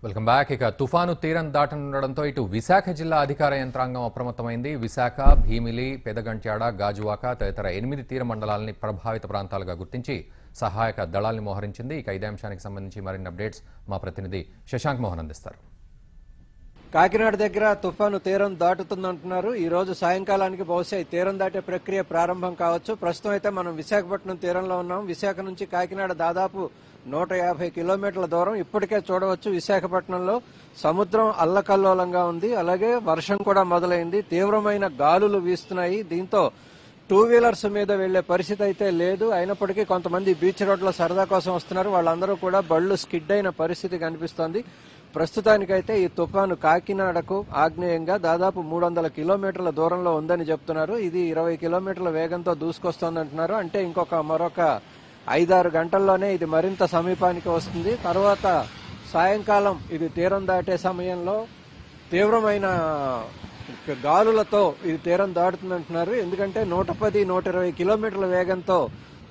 Welcome back. ఇక తుఫాను తీరం దాటనుండడంతో ఇటు విశాఖ జిల్లా అధికార యంత్రాంగం అప్రమత్తమైంది. విశాఖ, భీమిలి, పెదగంట్యాడ, గాజువాక తదితర 8 తీర మండలాలని ప్రభావిత ప్రాంతాలుగా గుర్తించి సహాయక దళాల్ని మోహరించింది. ఇక ఇదే అంశానికి సంబంధించి మరిన్ని అప్డేట్స్ మా ప్రతినిధి శశాంక్ మోహన్ అందిస్తారు. కాకినాడ దగ్గర తుఫాను తీరం దాటుతుందంటున్నారు. ఈ రోజు సాయంకాలానికి బహుశా ఈ తీరం దాటే ప్రక్రియ ప్రారంభం కావచ్చు. ప్రస్తుతం అయితే మనం విశాఖపట్నం తీరంలో ఉన్నాం. విశాఖ నుంచి కాకినాడ దాదాపు 150 కిలోమీటర్ల దూరం. ఇప్పటికే చూడవచ్చు విశాఖపట్నంలో సముద్రం అల్లకల్లోలంగా ఉంది. అలాగే వర్షం కూడా మొదలైంది. తీవ్రమైన గాలులు వీస్తున్నాయి. దీంతో టూ వీలర్స్ మీద వెళ్లే పరిస్థితి అయితే లేదు. అయినప్పటికీ కొంతమంది బీచ్ రోడ్లో సరదా కోసం వస్తున్నారు. వాళ్ళందరూ కూడా బళ్లు స్కిడ్ అయిన పరిస్థితి కనిపిస్తోంది. ప్రస్తుతానికైతే ఈ తుఫాను కాకినాడకు ఆగ్నేయంగా దాదాపు 300 కిలోమీటర్ల దూరంలో ఉందని చెప్తున్నారు. ఇది 20 కిలోమీటర్ల వేగంతో దూసుకొస్తోందంటున్నారు. అంటే మరొక 5-6 గంటల్లోనే ఇది మరింత సమీపానికి వస్తుంది. తర్వాత సాయంకాలం ఇది తీరం దాటే సమయంలో తీవ్రమైన గాలులతో ఇది తీరం దాటుతుందంటున్నారు. ఎందుకంటే 110-120 కిలోమీటర్ల వేగంతో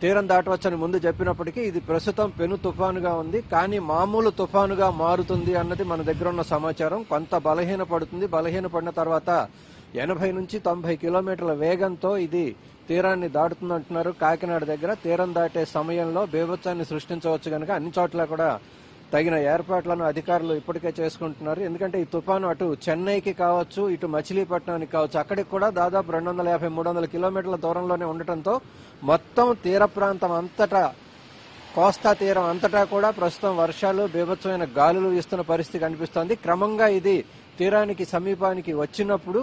తీరం దాటవచ్చని ముందు చెప్పినప్పటికీ ఇది ప్రస్తుతం పెను తుఫానుగా ఉంది. కానీ మామూలు తుఫానుగా మారుతుంది అన్నది మన దగ్గర ఉన్న సమాచారం. కొంత బలహీనపడుతుంది. బలహీనపడిన తర్వాత 80-90 కిలోమీటర్ల వేగంతో ఇది తీరాన్ని దాటుతుందంటున్నారు. కాకినాడ దగ్గర తీరం దాటే సమయంలో బీభత్సాన్ని సృష్టించవచ్చు కనుక అన్ని చోట్ల కూడా తగిన ఏర్పాట్లను అధికారులు ఇప్పటికే చేసుకుంటున్నారు. ఎందుకంటే ఈ తుఫాను అటు చెన్నైకి కావచ్చు, ఇటు మచిలీపట్నానికి కావచ్చు, అక్కడికి కూడా దాదాపు 250-300 కిలోమీటర్ల దూరంలోనే ఉండటంతో మొత్తం తీర ప్రాంతం అంతటా, కోస్తా తీరం అంతటా కూడా ప్రస్తుతం వర్షాలు, బీభత్సమైన గాలులు వీస్తున్న పరిస్థితి కనిపిస్తోంది. క్రమంగా ఇది తీరానికి సమీపానికి వచ్చినప్పుడు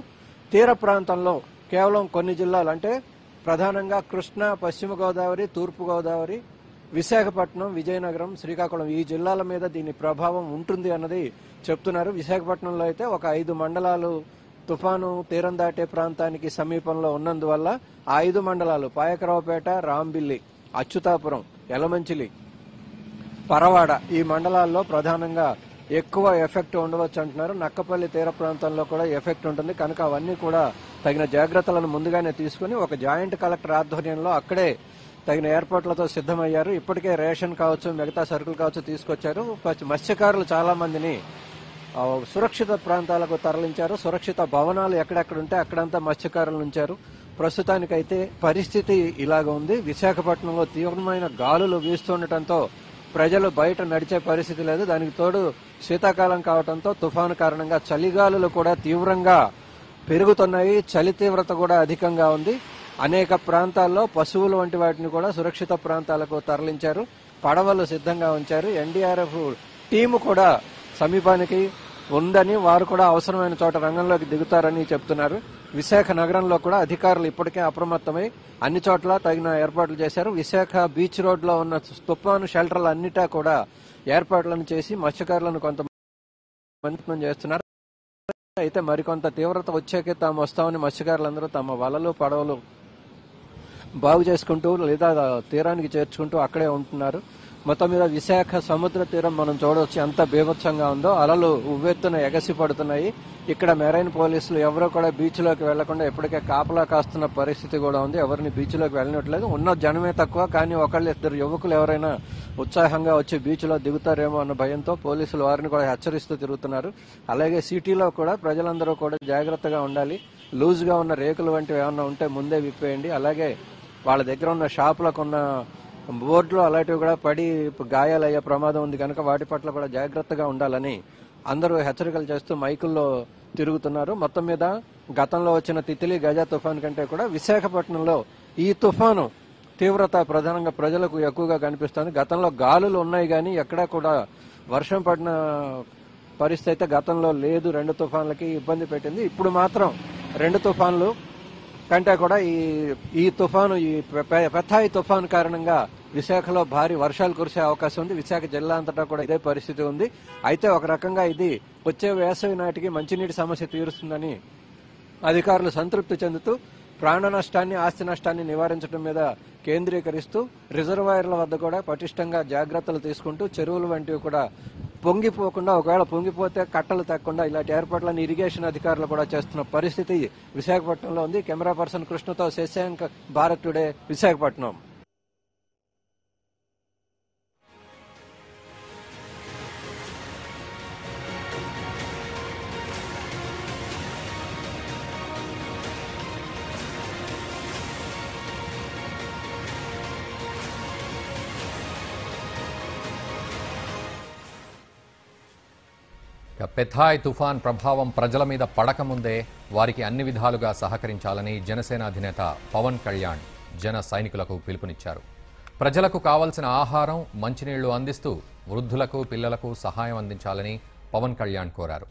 తీర ప్రాంతంలో కేవలం కొన్ని జిల్లాలు, అంటే ప్రధానంగా కృష్ణా, పశ్చిమ గోదావరి, తూర్పు గోదావరి, విశాఖపట్నం, విజయనగరం, శ్రీకాకుళం ఈ జిల్లాల మీద దీని ప్రభావం ఉంటుంది అన్నది చెప్తున్నారు. విశాఖపట్నంలో అయితే ఒక 5 మండలాలు తుఫాను తీరం దాటే ప్రాంతానికి సమీపంలో ఉన్నందువల్ల ఆ 5 మండలాలు పాయకరావుపేట, రాంబిల్లి, అచ్యుతాపురం, యలమంచిలి, పరవాడ ఈ మండలాల్లో ప్రధానంగా ఎక్కువ ఎఫెక్ట్ ఉండవచ్చు అంటున్నారు. నక్కపల్లి తీర ప్రాంతంలో కూడా ఎఫెక్ట్ ఉంటుంది కనుక అవన్నీ కూడా తగిన జాగ్రత్తలను ముందుగానే తీసుకుని ఒక జాయింట్ కలెక్టర్ ఆధ్వర్యంలో అక్కడే తగిన ఏర్పాట్లతో సిద్ధమయ్యారు. ఇప్పటికే రేషన్ కావచ్చు, మిగతా సరుకులు కావచ్చు తీసుకొచ్చారు. మత్స్యకారులు చాలా మందిని సురక్షిత ప్రాంతాలకు తరలించారు. సురక్షిత భవనాలు ఎక్కడెక్కడుంటే అక్కడంతా మత్స్యకారులు ఉంచారు. ప్రస్తుతానికైతే పరిస్థితి ఇలాగ ఉంది. విశాఖపట్నంలో తీవ్రమైన గాలులు వీస్తుండటంతో ప్రజలు బయట నడిచే పరిస్థితి లేదు. దానికి తోడు శీతాకాలం కావడంతో తుఫాను కారణంగా చలిగాలులు కూడా తీవ్రంగా పెరుగుతున్నాయి. చలి తీవ్రత కూడా అధికంగా ఉంది. అనేక ప్రాంతాల్లో పశువులు వంటి వాటిని కూడా సురక్షిత ప్రాంతాలకు తరలించారు. పడవలు సిద్ధంగా ఉంచారు. ఎన్డీఆర్ఎఫ్ టీము కూడా సమీపానికి ఉందని, వారు కూడా అవసరమైన చోట రంగంలోకి దిగుతారని చెప్తున్నారు. విశాఖ నగరంలో కూడా అధికారులు ఇప్పటికే అప్రమత్తమై అన్ని చోట్ల తగిన ఏర్పాట్లు చేశారు. విశాఖ బీచ్ రోడ్ లో ఉన్న తుఫాను షెల్టర్లు అన్నిటా కూడా ఏర్పాట్లను చేసి మత్స్యకారులను కొంతమంది చేస్తున్నారు. అయితే మరికొంత తీవ్రత వచ్చాకే తాము వస్తామని మత్స్యకారులందరూ తమ వలలు, పడవలు బాగు చేసుకుంటూ లేదా తీరానికి చేర్చుకుంటూ అక్కడే ఉంటున్నారు. మొత్తం మీద విశాఖ సముద్ర తీరం మనం చూడవచ్చు ఎంత బీభత్సంగా ఉందో. అలలు ఉవ్వెత్తున ఎగసి పడుతున్నాయి. ఇక్కడ మెరైన్ పోలీసులు ఎవరో కూడా బీచ్ లోకి వెళ్లకుండా ఇప్పటికే కాపలా కాస్తున్న పరిస్థితి కూడా ఉంది. ఎవరిని బీచ్ లోకి వెళ్ళినట్లేదు. ఉన్న జనమే తక్కువ, కానీ 1-2 యువకులు ఎవరైనా ఉత్సాహంగా వచ్చి బీచ్ లో దిగుతారేమో అన్న భయంతో పోలీసులు వారిని కూడా హెచ్చరిస్తూ తిరుగుతున్నారు. అలాగే సిటీలో కూడా ప్రజలందరూ కూడా జాగ్రత్తగా ఉండాలి. లూజ్ గా ఉన్న రేకులు వంటివి ఏమన్నా ఉంటే ముందే విప్పేయండి. అలాగే వాళ్ళ దగ్గర ఉన్న షాపులకు ఉన్న బోర్డులు అలాంటివి కూడా పడి గాయాలయ్యే ప్రమాదం ఉంది కనుక వాటి పట్ల కూడా జాగ్రత్తగా ఉండాలని అందరూ హెచ్చరికలు చేస్తూ మైకుల్లో తిరుగుతున్నారు. మొత్తం మీద గతంలో వచ్చిన తిత్లీ, గజ తుఫాను కంటే కూడా విశాఖపట్నంలో ఈ తుఫాను తీవ్రత ప్రధానంగా ప్రజలకు ఎక్కువగా కనిపిస్తుంది. గతంలో గాలులు ఉన్నాయి కానీ ఎక్కడా కూడా వర్షం పడిన పరిస్థితి అయితే గతంలో లేదు. 2 తుఫాన్లకి ఇబ్బంది పెట్టింది. ఇప్పుడు మాత్రం 2 తుఫాన్లు కంటే కూడా ఈ తుఫాను, ఈ పెథాయ్ తుఫాను కారణంగా విశాఖలో భారీ వర్షాలు కురిసే అవకాశం ఉంది. విశాఖ జిల్లా అంతటా కూడా ఇదే పరిస్థితి ఉంది. అయితే ఒక రకంగా ఇది వచ్చే వేసవి నాటికి మంచినీటి సమస్య తీరుస్తుందని అధికారులు సంతృప్తి చెందుతూ ప్రాణ నష్టాన్ని, ఆస్తి నష్టాన్ని నివారించడం మీద కేంద్రీకరిస్తూ రిజర్వాయర్ల వద్ద కూడా పటిష్టంగా జాగ్రత్తలు తీసుకుంటూ చెరువులు వంటివి కూడా పొంగిపోకుండా, ఒకవేళ పొంగిపోతే కట్టలు తగ్గకుండా ఇలాంటి ఏర్పాట్లను ఇరిగేషన్ అధికారులు కూడా చేస్తున్న పరిస్థితి విశాఖపట్నంలో ఉంది. కెమెరా పర్సన్ కృష్ణతో శశాంక్, భారత్ టుడే, విశాఖపట్నం. పెథాయ్ తుఫాన్ ప్రభావం ప్రజల మీద పడకముందే వారికి అన్ని విధాలుగా సహకరించాలని జనసేన అధినేత పవన్ కళ్యాణ్ జన సైనికులకు పిలుపునిచ్చారు. ప్రజలకు కావలసిన ఆహారం, మంచినీళ్లు అందిస్తూ వృద్ధులకు, పిల్లలకు సహాయం అందించాలని పవన్ కళ్యాణ్ కోరారు.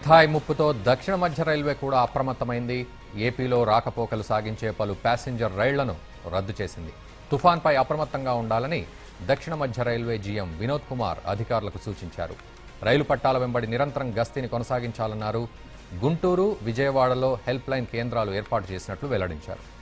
పెథాయ్ ముప్పుతో దక్షిణ మధ్య రైల్వే కూడా అప్రమత్తమైంది. ఏపీలో రాకపోకలు సాగించే పలు ప్యాసింజర్ రైళ్లను రద్దు చేసింది. తుఫాన్పై అప్రమత్తంగా ఉండాలని దక్షిణ మధ్య రైల్వే జీఎం వినోద్ కుమార్ అధికారులకు సూచించారు. రైలు పట్టాల వెంబడి నిరంతరం గస్తీని కొనసాగించాలన్నారు. గుంటూరు, విజయవాడలో హెల్ప్ లైన్ కేంద్రాలు ఏర్పాటు చేసినట్లు వెల్లడించారు.